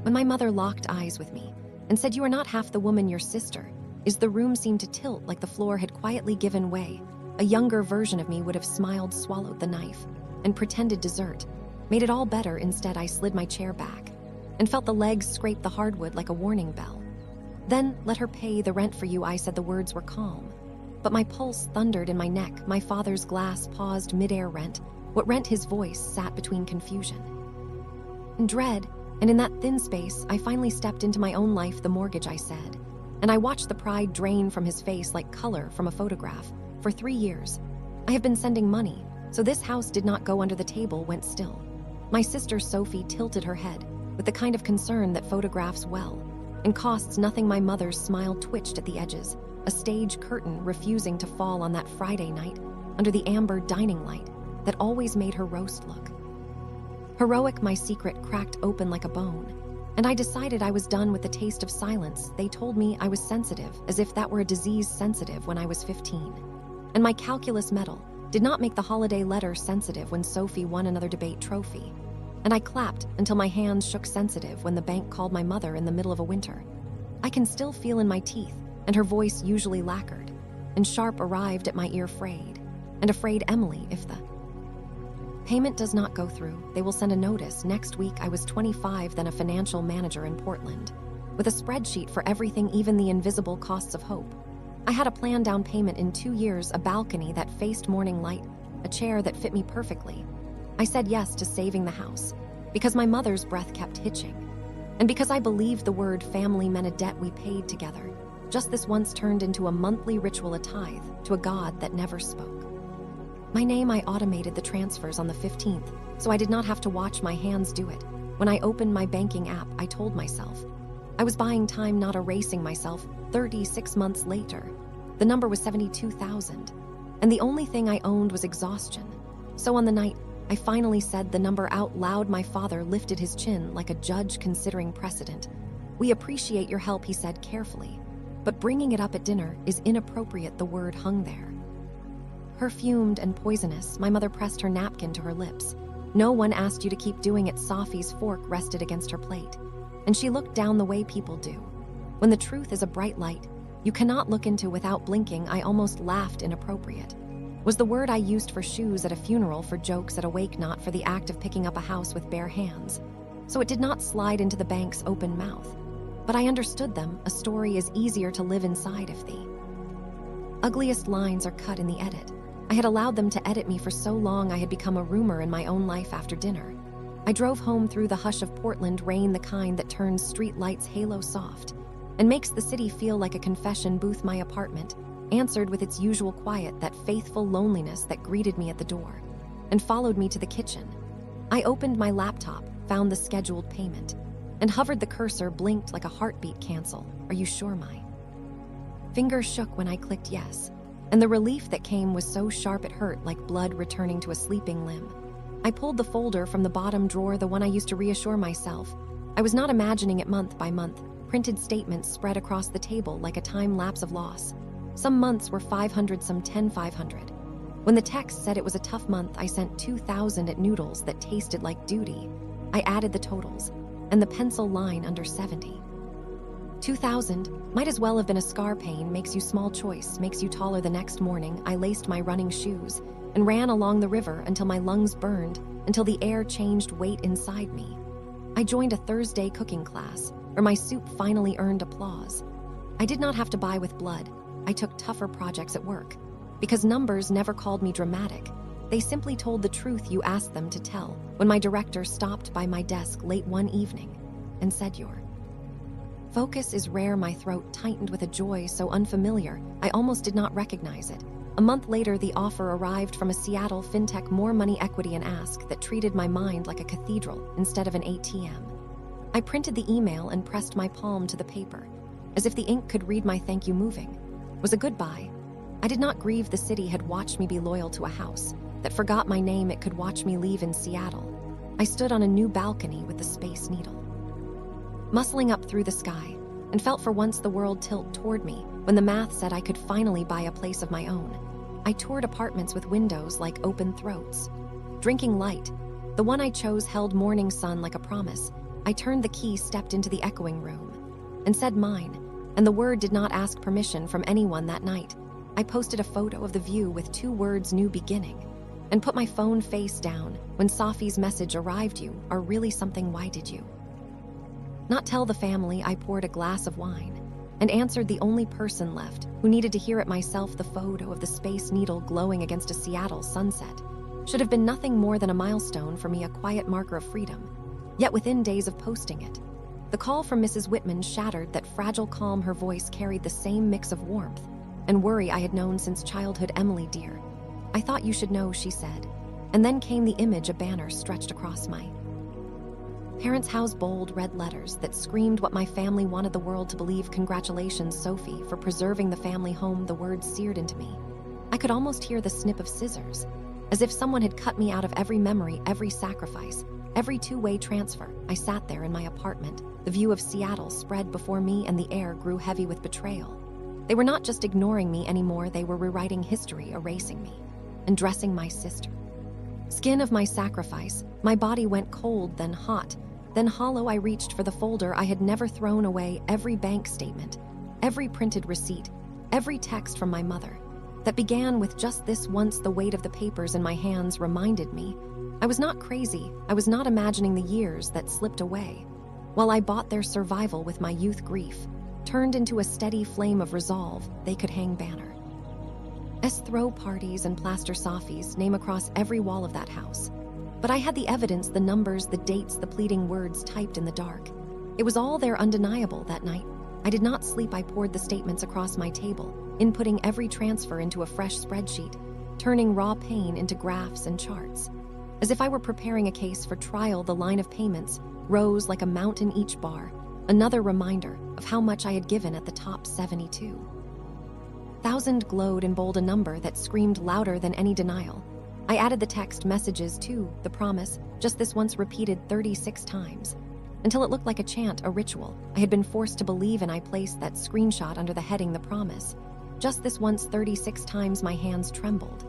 When my mother locked eyes with me and said, "You are not half the woman your sister," the room seemed to tilt like the floor had quietly given way. A younger version of me would have smiled, swallowed the knife, and pretended dessert. Made it all better, instead I slid my chair back and felt the legs scrape the hardwood like a warning bell. "Then let her pay the rent for you," I said. The words were calm, but my pulse thundered in my neck. My father's glass paused mid-air. Rent? What rent? His voice sat between confusion and dread, and in that thin space, I finally stepped into my own life. "The mortgage," I said, and I watched the pride drain from his face like color from a photograph. "For 3 years, I have been sending money, so this house did not go under the table." Went still. My sister Sophie tilted her head with the kind of concern that photographs well and costs nothing. My mother's smile twitched at the edges, a stage curtain refusing to fall on that Friday night under the amber dining light that always made her roast look heroic. My secret cracked open like a bone, and I decided I was done with the taste of silence. They told me I was sensitive, as if that were a disease. Sensitive when I was 15. And my calculus medal did not make the holiday letter sensitive when Sophie won another debate trophy. And I clapped until my hands shook. Sensitive when the bank called my mother in the middle of a winter. I can still feel in my teeth, and her voice usually lacquered, and sharp arrived at my ear. Frayed, and afraid, "Emily, if the payment does not go through, they will send a notice." Next week, I was 25, then a financial manager in Portland, with a spreadsheet for everything, even the invisible costs of hope. I had a plan: down payment in 2 years, a balcony that faced morning light, a chair that fit me perfectly. I said yes to saving the house, because my mother's breath kept hitching, and because I believed the word family meant a debt we paid together. Just this once turned into a monthly ritual, a tithe to a God that never spoke. My name, I automated the transfers on the 15th, so I did not have to watch my hands do it. When I opened my banking app, I told myself I was buying time, not erasing myself. 36 months later, the number was 72,000, and the only thing I owned was exhaustion. So on the night I finally said the number out loud, my father lifted his chin like a judge considering precedent. "We appreciate your help," he said carefully, "but bringing it up at dinner is inappropriate." The word hung there, perfumed and poisonous. My mother pressed her napkin to her lips. "No one asked you to keep doing it." Sophie's fork rested against her plate, and she looked down the way people do. When the truth is a bright light you cannot look into without blinking. I almost laughed. Inappropriate was the word I used for shoes at a funeral, for jokes at a wake, not for the act of picking up a house with bare hands. So it did not slide into the bank's open mouth. But I understood them. A story is easier to live inside if the ugliest lines are cut in the edit. I had allowed them to edit me for so long. I had become a rumor in my own life. After dinner, I drove home through the hush of Portland rain, the kind that turns street lights halo soft and makes the city feel like a confession booth. My apartment answered with its usual quiet, that faithful loneliness that greeted me at the door and followed me to the kitchen. I opened my laptop, found the scheduled payment, and hovered the cursor. Blinked like a heartbeat. Cancel. Are you sure? My fingers shook when I clicked yes, and the relief that came was so sharp it hurt, like blood returning to a sleeping limb. I pulled the folder from the bottom drawer, the one I used to reassure myself I was not imagining it. Month by month, printed statements spread across the table like a time lapse of loss. Some months were 500, some 10,500. When the text said it was a tough month, I sent 2,000 at noodles that tasted like duty. I added the totals and the pencil line under 70. 2,000 might as well have been a scar. Pain makes you small, choice makes you taller. The next morning, I laced my running shoes and ran along the river until my lungs burned, until the air changed weight inside me. I joined a Thursday cooking class where my soup finally earned applause. I did not have to buy with blood. I took tougher projects at work because numbers never called me dramatic. They simply told the truth you asked them to tell. When my director stopped by my desk late one evening and said, "Your focus is rare," my throat tightened with a joy so unfamiliar I almost did not recognize it. A month later, the offer arrived from a Seattle fintech, more money, equity, and ask that treated my mind like a cathedral instead of an ATM. I printed the email and pressed my palm to the paper, as if the ink could read my thank you. Moving was a goodbye. I did not grieve. The city had watched me be loyal to a house that forgot my name. It could watch me leave. In Seattle, I stood on a new balcony with the Space Needle muscling up through the sky, and felt for once the world tilt toward me when the math said I could finally buy a place of my own. I toured apartments with windows like open throats. Drinking light, the one I chose held morning sun like a promise, I turned the key, stepped into the echoing room, and said mine, and the word did not ask permission from anyone that night. I posted a photo of the view with 2 words, new beginning, and put my phone face down when Safi's message arrived. You are really something, why did you not tell the family? I poured a glass of wine and answered the only person left who needed to hear it myself. The photo of the Space Needle glowing against a Seattle sunset should have been nothing more than a milestone for me, a quiet marker of freedom. Yet within days of posting it, the call from Mrs. Whitman shattered that fragile calm. Her voice carried the same mix of warmth and worry I had known since childhood. Emily, dear, I thought you should know, she said. And then came the image, a banner stretched across my parents' house, bold red letters that screamed what my family wanted the world to believe. Congratulations, Sophie, for preserving the family home. The words seared into me. I could almost hear the snip of scissors, as if someone had cut me out of every memory, every sacrifice, every two-way transfer. I sat there in my apartment. The view of Seattle spread before me, and the air grew heavy with betrayal. They were not just ignoring me anymore, they were rewriting history, erasing me, and dressing my sister. Skin of my sacrifice, my body went cold, then hot, then hollow. I reached for the folder I had never thrown away, every bank statement, every printed receipt, every text from my mother that began with just this once. The weight of the papers in my hands reminded me I was not crazy. I was not imagining the years that slipped away while I bought their survival with my youth grief, turned into a steady flame of resolve. They could hang banner throw parties and plaster Safi's name across every wall of that house. But I had the evidence, the numbers, the dates, the pleading words typed in the dark. It was all there, undeniable. That night, I did not sleep. I poured the statements across my table, inputting every transfer into a fresh spreadsheet, turning raw pain into graphs and charts. As if I were preparing a case for trial, the line of payments rose like a mountain, each bar another reminder of how much I had given. At the top, 72,000 glowed in bold, a number that screamed louder than any denial. I added the text messages to the promise, just this once, repeated 36 times, until it looked like a chant, a ritual I had been forced to believe in. I placed that screenshot under the heading, the promise, just this once, 36 times. My hands trembled,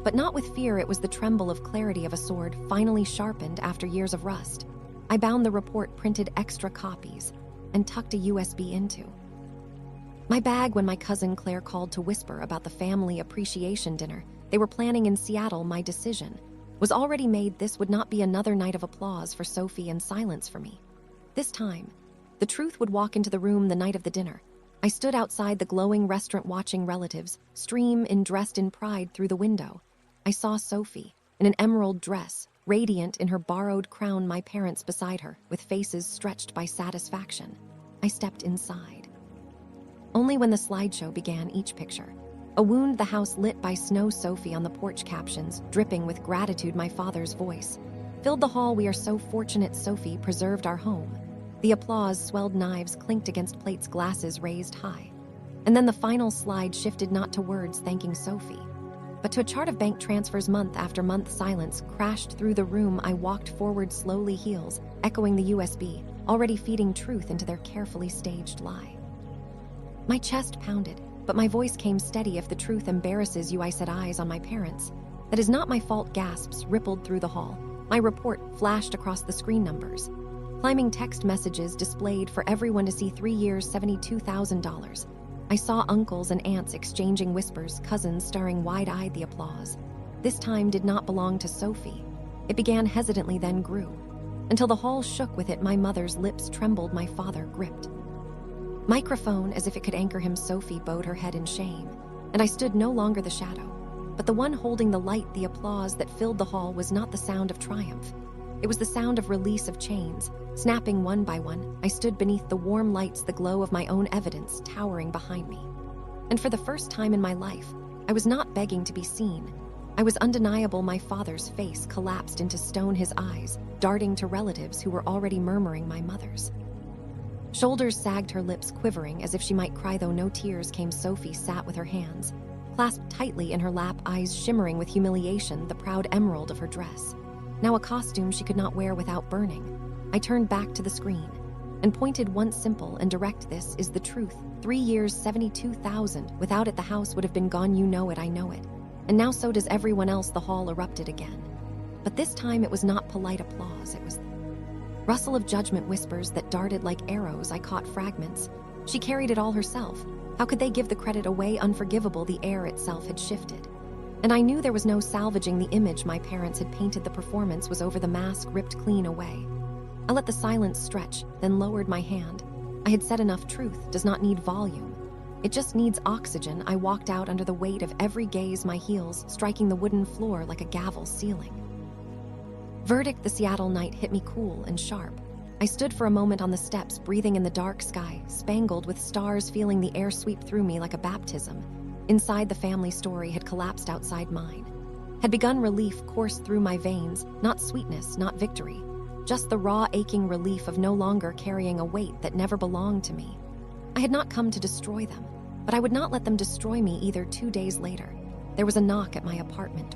but not with fear. It was the tremble of clarity, of a sword finally sharpened after years of rust. I bound the report, printed extra copies, and tucked a USB into my bag. When my cousin Claire called to whisper about the family appreciation dinner they were planning in Seattle, my decision was already made. This would not be another night of applause for Sophie and silence for me. This time, the truth would walk into the room. The night of the dinner, I stood outside the glowing restaurant watching relatives stream in, dressed in pride. Through the window, I saw Sophie in an emerald dress, radiant in her borrowed crown, my parents beside her, with faces stretched by satisfaction. I stepped inside only when the slideshow began, each picture a wound, the house lit by snow, Sophie on the porch, captions dripping with gratitude. My father's voice filled the hall. We are so fortunate, Sophie preserved our home. The applause swelled, knives clinked against plates, glasses raised high. And then the final slide shifted, not to words thanking Sophie, but to a chart of bank transfers. Month after month, silence crashed through the room. I walked forward slowly, heels echoing the USB, already feeding truth into their carefully staged lie. My chest pounded, but my voice came steady. If the truth embarrasses you, I set, eyes on my parents. That is not my fault. Gasps rippled through the hall. My report flashed across the screen, numbers climbing, text messages displayed for everyone to see. 3 years, $72,000. I saw uncles and aunts exchanging whispers, cousins staring wide-eyed. The applause this time did not belong to Sophie. It began hesitantly, then grew, until the hall shook with it. My mother's lips trembled. My father gripped microphone as if it could anchor him. Sophie bowed her head in shame, and I stood no longer the shadow, but the one holding the light. The applause that filled the hall was not the sound of triumph. It was the sound of release, of chains snapping one by one. I stood beneath the warm lights, the glow of my own evidence towering behind me. And for the first time in my life, I was not begging to be seen. I was undeniable. My father's face collapsed into stone, his eyes darting to relatives who were already murmuring. My mother's shoulders sagged, her lips quivering as if she might cry, though no tears came. Sophie sat with her hands clasped tightly in her lap, eyes shimmering with humiliation, the proud emerald of her dress now a costume she could not wear without burning. I turned back to the screen and pointed once simple and direct. This is the truth. 3 years, 72,000. Without it, the house would have been gone. You know it, I know it. And now so does everyone else. The hall erupted again. But this time it was not polite applause. It was Rustle of judgment whispers that darted like arrows. I caught fragments. She carried it all herself. How could they give the credit away? Unforgivable, the air itself had shifted. And I knew there was no salvaging the image my parents had painted. The performance was over, the mask ripped clean away. I let the silence stretch, then lowered my hand. I had said enough. Truth does not need volume. It just needs oxygen. I walked out under the weight of every gaze, my heels striking the wooden floor like a gavel ceiling. Verdict. The Seattle night hit me cool and sharp. I stood for a moment on the steps, breathing in the dark sky, spangled with stars, feeling the air sweep through me like a baptism. Inside, the family story had collapsed outside mine. Had begun. Relief coursed through my veins, not sweetness, not victory. Just the raw, aching relief of no longer carrying a weight that never belonged to me. I had not come to destroy them, but I would not let them destroy me either. 2 days later, there was a knock at my apartment.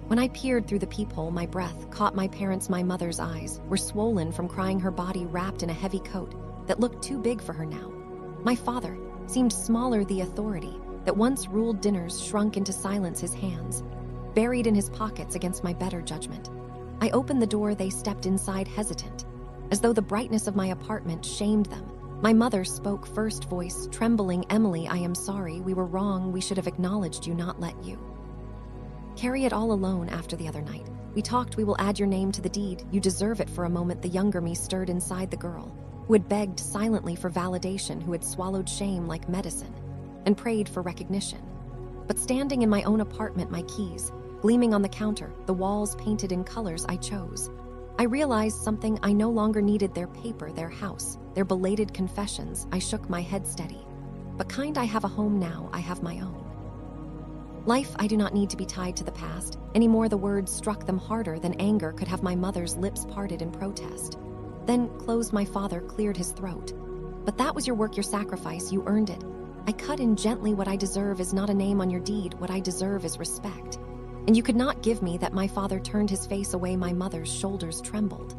When I peered through the peephole, my breath caught my parents'. My mother's eyes were swollen from crying, her body wrapped in a heavy coat that looked too big for her now. My father seemed smaller. The authority that once ruled dinners shrunk into silence, his hands buried in his pockets against my better judgment. I opened the door. They stepped inside, hesitant, as though the brightness of my apartment shamed them. My mother spoke first, voice trembling. Emily, I am sorry. We were wrong. We should have acknowledged you, not let you carry it all alone. After the other night, we talked. We will add your name to the deed. You deserve it. For a moment, the younger me stirred inside, the girl who had begged silently for validation, who had swallowed shame like medicine and prayed for recognition. But standing in my own apartment, my keys gleaming on the counter, the walls painted in colors I chose, I realized something. I no longer needed their paper, their house, their belated confessions. I shook my head steady. But kind, I have a home now. I have my own life. I do not need to be tied to the past anymore. The words struck them harder than anger could have. My mother's lips parted in protest, then closed. My father cleared his throat. But that was your work, your sacrifice. You earned it. I cut in gently. What I deserve is not a name on your deed. What I deserve is respect. And you could not give me that. My father turned his face away. My mother's shoulders trembled.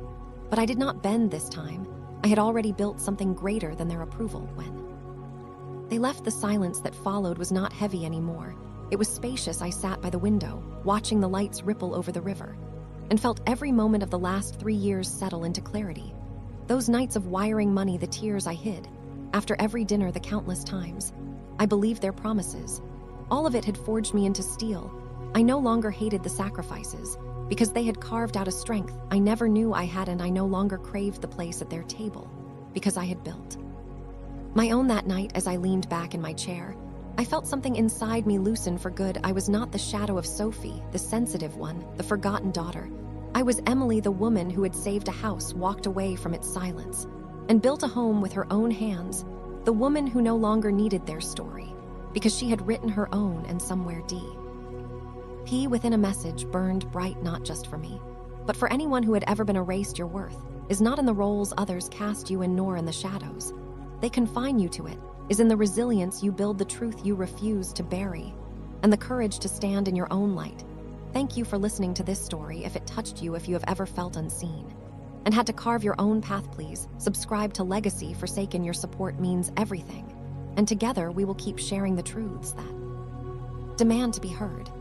But I did not bend this time. I had already built something greater than their approval. When they left, the silence that followed was not heavy anymore. It was spacious. I sat by the window, watching the lights ripple over the river, and felt every moment of the last 3 years settle into clarity. Those nights of wiring money, the tears I hid after every dinner, the countless times I believed their promises. All of it had forged me into steel. I no longer hated the sacrifices, because they had carved out a strength I never knew I had, and I no longer craved the place at their table, because I had built my own. That night, as I leaned back in my chair, I felt something inside me loosen for good. I was not the shadow of Sophie, the sensitive one, the forgotten daughter. I was Emily, the woman who had saved a house, walked away from its silence, and built a home with her own hands. The woman who no longer needed their story, because she had written her own. And somewhere P within a message burned bright, not just for me, but for anyone who had ever been erased. Your worth is not in the roles others cast you in, nor in the shadows they confine you to. It is in the resilience you build, the truth you refuse to bury, and the courage to stand in your own light. Thank you for listening to this story. If it touched you, if you have ever felt unseen and had to carve your own path, please subscribe to Legacy Forsaken. Your support means everything, and together we will keep sharing the truths that demand to be heard.